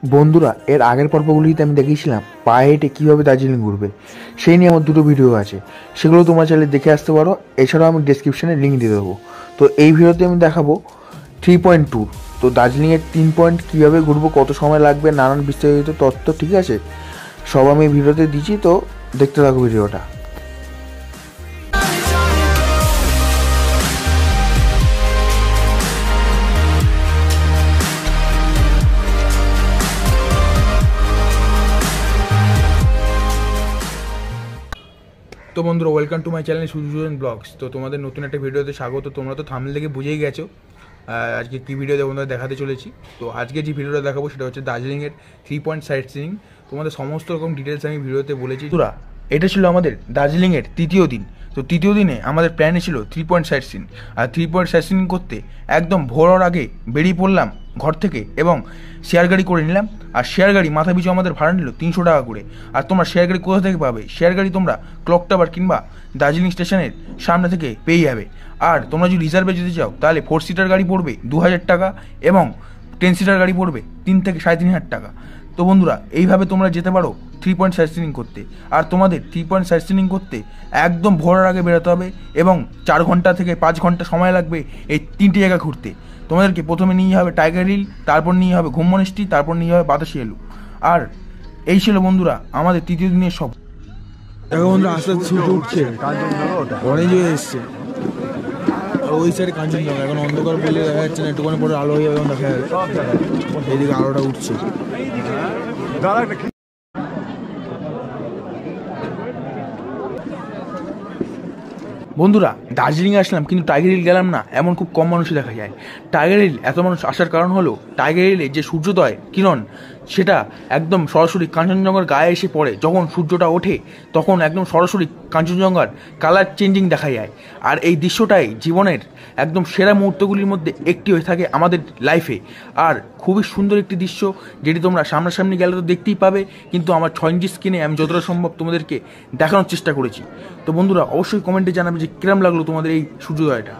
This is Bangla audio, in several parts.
বন্ধুরা, এর আগের পর্বগুলিতে আমি দেখিয়েছিলাম পায়ে হেঁটে কীভাবে দার্জিলিং ঘুরবে, সেই নিয়ে আমার দুটো ভিডিও আছে, সেগুলো তোমরা চাইলে দেখে আসতে পারো। এছাড়াও আমি ডেসক্রিপশানে লিঙ্ক দিয়ে দেবো। তো এই ভিডিওতে আমি দেখাবো 3 পয়েন্ট ট্যুর। তো দার্জিলিংয়ের 3 পয়েন্ট কীভাবে ঘুরবো, কত সময় লাগবে, নানান বিস্তারিত তথ্য, ঠিক আছে, সব আমি ভিডিওতে দিচ্ছি। তো দেখতে থাকো ভিডিওটা। তো বন্ধুরা, welcome to my channel Sujan blogs. তো তোমাদের নতুন একটা ভিডিওতে স্বাগত। তোমরা তো থাম্বনেল দেখে বুঝেই গেছো আজকে কী ভিডিও তোমাদের দেখাতে চলেছি। তো আজকে যে ভিডিওটা দেখাবো সেটা হচ্ছে দার্জিলিংয়ের 3 পয়েন্ট সাইট সিইং। তোমাদের সমস্ত রকম ডিটেলস আমি ভিডিওতে বলেছি। তোরা এটা ছিল আমাদের দার্জিলিংয়ের তৃতীয় দিন। তো তৃতীয় দিনে আমাদের প্ল্যানে ছিল 3 পয়েন্ট সাইট সিইং। আর 3 পয়েন্ট সাইট সিইং করতে একদম ভোর হওয়ার আগে বেরিয়ে পড়লাম ঘর থেকে এবং শেয়ার গাড়ি করে নিলাম। আর শেয়ার গাড়ি মাথা পিছু আমাদের ভাড়া নিল 300 টাকা করে। আর তোমরা শেয়ার গাড়ি কোথা থেকে পাবে? শেয়ার গাড়ি তোমরা ক্লক টাওয়ার কিংবা দার্জিলিং স্টেশনের সামনে থেকে পেয়ে যাবে। আর তোমরা যদি রিজার্ভে যেতে চাও তাহলে 4 সিটার গাড়ি পড়বে 2000 টাকা এবং 10 সিটার গাড়ি পড়বে 3 থেকে 3500 টাকা। তো বন্ধুরা, এইভাবে তোমরা যেতে পারো 3 পয়েন্ট সাইট সিইং করতে। আর তোমাদের 3 পয়েন্ট সাইট সিইং করতে একদম ভোরের আগে বেরোতে হবে এবং 4 ঘন্টা থেকে 5 ঘন্টা সময় লাগবে এই 3টে জায়গা ঘুরতে। তোমাদেরকে প্রথমে নিয়ে হবে টাইগার হিল, তারপর নিয়ে হবে ঘুম মনেস্ট্রি, তারপর নিয়ে হবে বাতাসি এলু। আর এই ছিল বন্ধুরা আমাদের তৃতীয় দিনের সব। দেখো বন্ধুরা, আস্তে আস্তে সূর্য উঠছে, অরেঞ্জ হয়ে এসছে। ওই সাইডে কাঞ্চনজঙ্ঘা, এখন অন্ধকার বলে দেখা যাচ্ছে না, একটুখানি পরে আলো হয়ে যাবে, এখন দেখা যাবে। এইদিকে আলোটা উঠছে। বন্ধুরা, দার্জিলিংয়ে আসলাম কিন্তু টাইগার হিল গেলাম না, এমন খুব কম মানুষই দেখা যায়। টাইগার হিল এত মানুষ আসার কারণ হলো টাইগার হিলে যে সূর্যোদয় কিরণ সেটা একদম সরাসরি কাঞ্চনজঙ্ঘার গায়ে এসে পড়ে। যখন সূর্যটা ওঠে তখন একদম সরাসরি কাঞ্চনজঙ্ঘার কালার চেঞ্জিং দেখা যায়। আর এই দৃশ্যটাই জীবনের একদম সেরা মুহূর্তগুলির মধ্যে একটি হয়ে থাকে আমাদের লাইফে। আর খুবই সুন্দর একটি দৃশ্য, যেটি তোমরা সামনাসামনি গেলে তো দেখতেই পাবে, কিন্তু আমার 6 ইঞ্চি স্ক্রিনে আমি যতটা সম্ভব তোমাদেরকে দেখানোর চেষ্টা করেছি। তো বন্ধুরা, অবশ্যই কমেন্টে জানাবে যে কিরম লাগলো তোমাদের এই সূর্যোদয়টা।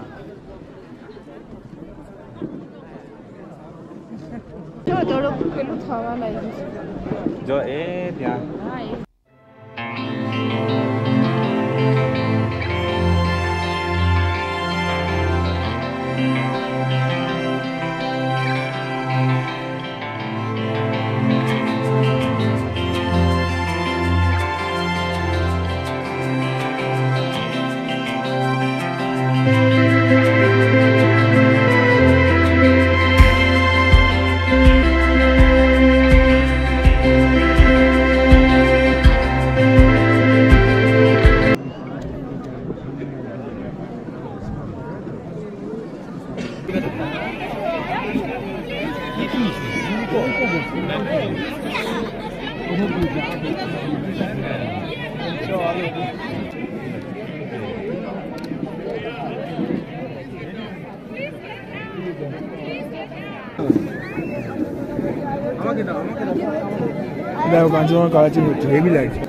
দেখো কাঞ্চনজঙ্ঘার কালার চেঞ্জ হচ্ছে, হেভি লাগছে।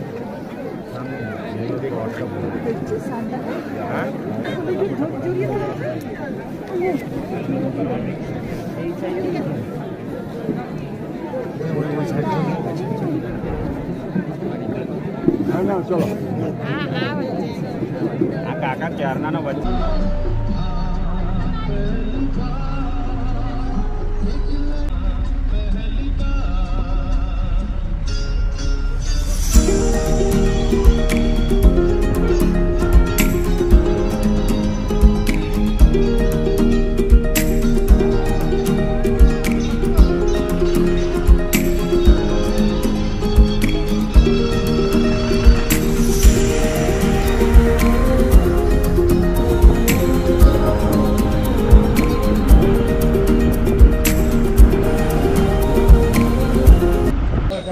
চলো kakak jarna no baca.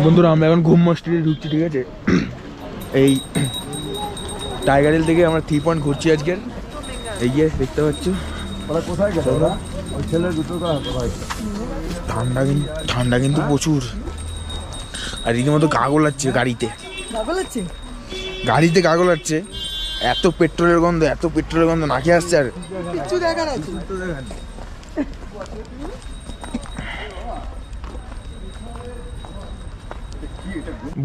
বন্ধুরা, আমরা এখন ঘুম মস্তিতে ঢুকছি, ঠিক আছে। এই টাইগার হিল থেকে আমরা 3 পয়েন্ট ঘুরছি আজকের। এই যে দেখতে পাচ্ছ, কোথায় গেল ওই ছেলের দুটো ঠান্ডা কিন্তু প্রচুর। আর রীতিমতো গা গোলাচ্ছে গাড়িতে গা গোলাচ্ছে। এত পেট্রোলের গন্ধ নাকে আসছে। আর কিছু দেখার আছে,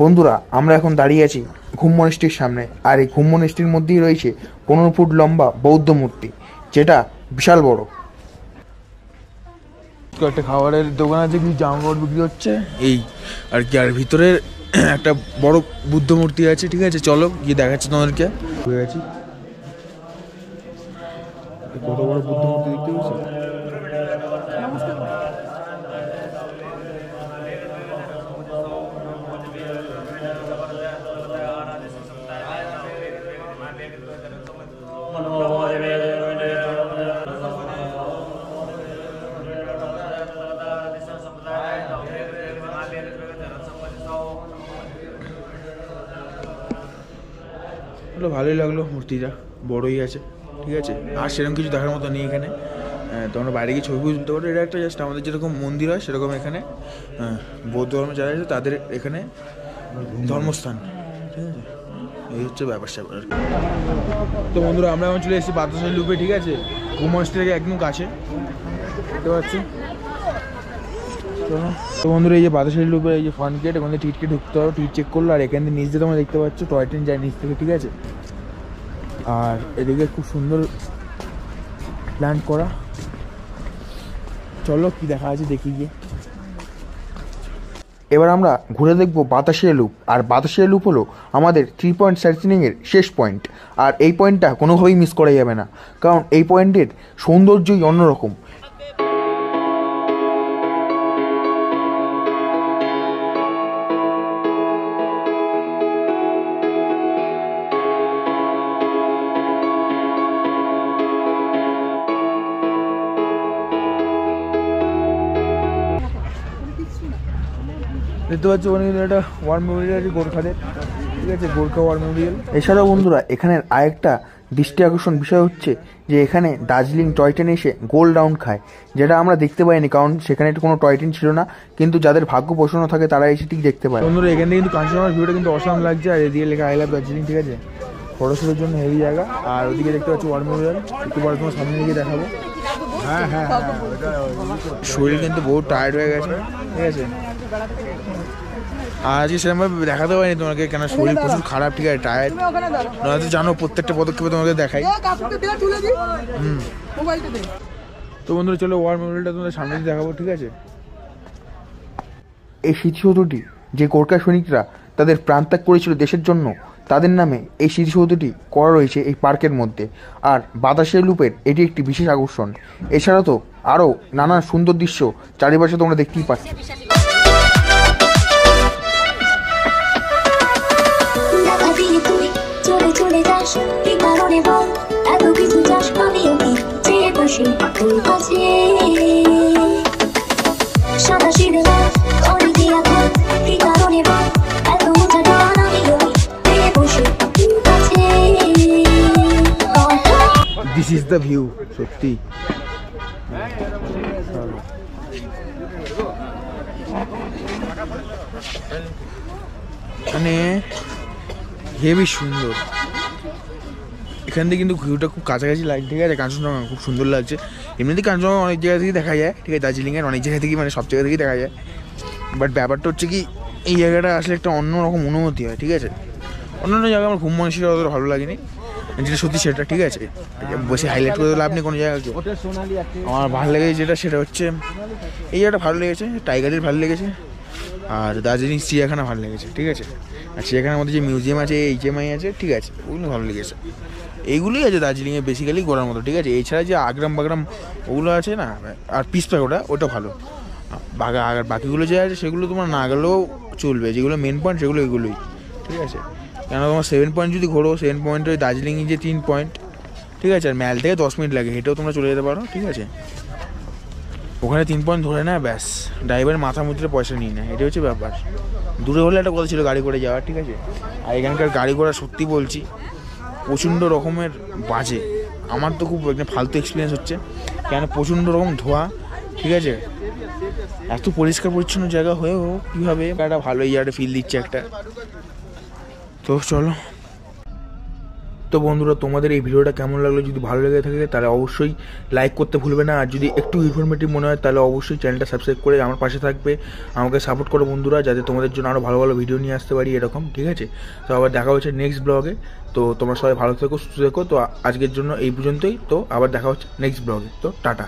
বন্ধুরা আমরা এখন দাঁড়িয়ে আছি ঘুম মনিষ্ঠির সামনে, আর এই ঘুম মনিষ্ঠির মধ্যেই রয়েছে 15 ফুট লম্বা বৌদ্ধ মূর্তি, যেটা বিশাল বড়। একটা খাবারের দোকান আছে, কিছু জামা কাপড় বিক্রি হচ্ছে এই আর কি, আর ভিতরে একটা বড় বুদ্ধ মূর্তি আছে। ঠিক আছে, চলো গিয়ে দেখাচ্ছি তোমাদেরকে। হয়ে গেছি, কত বড় বুদ্ধ মূর্তি দেখতে পাচ্ছ। ভালোই লাগলো, মূর্তিটা বড়ই আছে। ঠিক আছে, আর সেরকম কিছু দেখার মতো নেই এখানে। তোমরা বাইরে গিয়ে ছবি তুলতে পারো। এটা একটা জাস্ট আমাদের যেরকম মন্দির হয় সেরকম এখানে বৌদ্ধ ধর্মে যারা আছে তাদের এখানে ধর্মস্থান। ঠিক আছে, এই হচ্ছে ব্যাপার স্যাপার। তো বন্ধুরা আমরা এখন চলে এসেছি বাতাসের লুপে। ঠিক আছে, ঘুম মনিষ্ঠি থেকে একদম কাছে দেখতে পাচ্ছি। তো বন্ধুরা এই যে বাতাসের লুপের এই যে ফ্রন্ট গেট, এখান থেকে টিকিটকে ঢুকতে হবে। টিকিট চেক করলো, আর এখান থেকে নিচ দিয়ে তোমরা দেখতে পাচ্ছ টয় ট্রেন যায় নিচ থেকে। ঠিক আছে, আর এদিকে খুব সুন্দর প্ল্যান করা। চলো কি দেখা আছে দেখি গিয়ে। এবার আমরা ঘুরে দেখবো বাতাসিয়া লুপ। আর বাতাসিয়া লুপ হলো আমাদের 3 পয়েন্ট সাইটসিইংয়ের শেষ পয়েন্ট। আর এই পয়েন্টটা কোনোভাবেই মিস করা যাবে না, কারণ এই পয়েন্টের সৌন্দর্যই অন্যরকম। দেখতে পাচ্ছি ওখানে কিন্তু একটা ওয়ার মেমোরিয়াল আছে গোর্খাদের। ঠিক আছে, গোর্খা ওয়ার মেমোরিয়াল। এছাড়াও বন্ধুরা এখানের আরেকটা দৃষ্টি আকর্ষণ বিষয় হচ্ছে যে এখানে দার্জিলিং টয় ট্রেন এসে গোল রাউন্ড খায়, যেটা আমরা দেখতে পাইনি কারণ সেখানে কোনো টয় ট্রেন ছিল না, কিন্তু যাদের ভাগ্য প্রসন্ন থাকে তারা এসে ঠিক দেখতে পায়। বন্ধুরা এখান থেকে কিন্তু কাঞ্চনজঙ্ঘার ভিউটা কিন্তু অসাধারণ লাগছে, আর এদিকে লেখা আই লাভ দার্জিলিং। ঠিক আছে, ফটোশুটের জন্য হেভি জায়গা। আর ওদিকে দেখতে পাচ্ছি ওয়ার মেমোরিয়াল, একটু পরে তোমার সামনে গিয়ে দেখাবো। হ্যাঁ, শরীর কিন্তু বহু টায়ার্ড হয়ে গেছে। ঠিক আছে, আর আজকে সেরকমভাবে দেখাতে পারিনি তোমাকে, কেন শরীর প্রচুর খারাপ। ঠিক আছে, টায়ার্ড নয়তো জানো প্রত্যেকটা পদক্ষেপে তোমাকে দেখাই। তো বন্ধুরা চলো ওয়ার মেমোরিয়ালটা তোমাদের সামনে দেখাবো। ঠিক আছে, এই স্মৃতিসৌধটি যে গোর্খা সৈনিকরা তাদের প্রাণত্যাগ করেছিল দেশের জন্য, তাদের নামে এই স্মৃতিসৌধটি করা রয়েছে এই পার্কের মধ্যে। আর বাতাসের লুপের এটি একটি বিশেষ আকর্ষণ। এছাড়া তো আরও নানা সুন্দর দৃশ্য চারিপাশে তোমরা দেখতেই পাচ্ছ। This is the view, সত্যি। মানে হেবি সুন্দর। এখান থেকে কিন্তু ভিউটা খুব কাছাকাছি লাগছে। ঠিক আছে, কাঞ্চনজঙ্ঘা খুব সুন্দর লাগছে। এমনিতে কাঞ্চনজঙ্ঘা অনেক জায়গা থেকেই দেখা যায়। ঠিক আছে, দার্জিলিংয়ের অনেক জায়গা থেকেই, মানে সব জায়গা থেকেই দেখা যায়। বাট ব্যাপারটা হচ্ছে কি, এই জায়গাটা আসলে একটা অন্যরকম অনুভূতি হয়। ঠিক আছে, অন্যান্য জায়গায় আমার ঘুম মনিষ্ঠিটা অতটা ভালো লাগেনি, যেটা সত্যি সেটা। ঠিক আছে, বসে হাইলাইট করে লাভ নেই কোনো জায়গাকে। আমার ভালো লেগেছে যেটা, সেটা হচ্ছে এই জায়গাটা ভালো লেগেছে, টাইগার হিল ভালো লেগেছে, আর দার্জিলিং চিড়িয়াখানা ভালো লেগেছে। ঠিক আছে, আর চিড়িয়াখানার মধ্যে যে মিউজিয়াম আছে, HMI আছে, ঠিক আছে, ওগুলো ভালো লেগেছে। এইগুলোই আছে দার্জিলিংয়ে বেসিক্যালি ঘোরার মতো। ঠিক আছে, এছাড়া যে আগ্রাম বাগ্রাম ওগুলো আছে না, আর পিস প্যাক ওটা ভালো। আর বাকিগুলো যে আছে সেগুলো তোমার না গেলেও চলবে, যেগুলো মেন পয়েন্ট সেগুলো এগুলোই। ঠিক আছে, কেন তোমার 7 পয়েন্ট যদি ঘোরো, 7 পয়েন্টে ওই দার্জিলিংয়ে যে 3 পয়েন্ট। ঠিক আছে, আর ম্যাল থেকে 10 মিনিট লাগে, হেঁটেও তোমরা চলে যেতে পারো। ঠিক আছে, ওখানে 3 পয়েন্ট ধরে না, ব্যাস ড্রাইভারের মাথা মুদ্রে পয়সা নিয়ে নেয়, এটাই হচ্ছে ব্যাপার। দূরে হলে একটা কথা ছিল গাড়ি করে যাওয়ার। ঠিক আছে, আর এখানকার গাড়ি ঘোড়া সত্যি বলছি প্রচণ্ড রকমের বাজে। আমার তো খুব একটা ফালতু এক্সপিরিয়েন্স হচ্ছে, কেন প্রচণ্ড রকম ধোঁয়া। ঠিক আছে, এত পরিষ্কার পরিচ্ছন্ন জায়গা হয়েও কীভাবে একটা ভালো এই জায়গাটা ফিল দিচ্ছে একটা। তো চলো তো বন্ধুরা, তোমাদের এই ভিডিওটা কেমন লাগলো? যদি ভালো লেগে থাকে তাহলে অবশ্যই লাইক করতে ভুলবে না, আর যদি একটু ইনফরমেটিভ মনে হয় তাহলে অবশ্যই চ্যানেলটা সাবস্ক্রাইব করে আমার পাশে থাকবে, আমাকে সাপোর্ট করো বন্ধুরা, যাতে তোমাদের জন্য আরও ভালো ভালো ভিডিও নিয়ে আসতে পারি এরকম, ঠিক আছে? তো আবার দেখা হচ্ছে নেক্সট ব্লগে। তো তোমরা সবাই ভালো থেকো, সুস্থ থেকো। তো আজকের জন্য এই পর্যন্তই। তো আবার দেখা হচ্ছে নেক্সট ব্লগে। তো টাটা।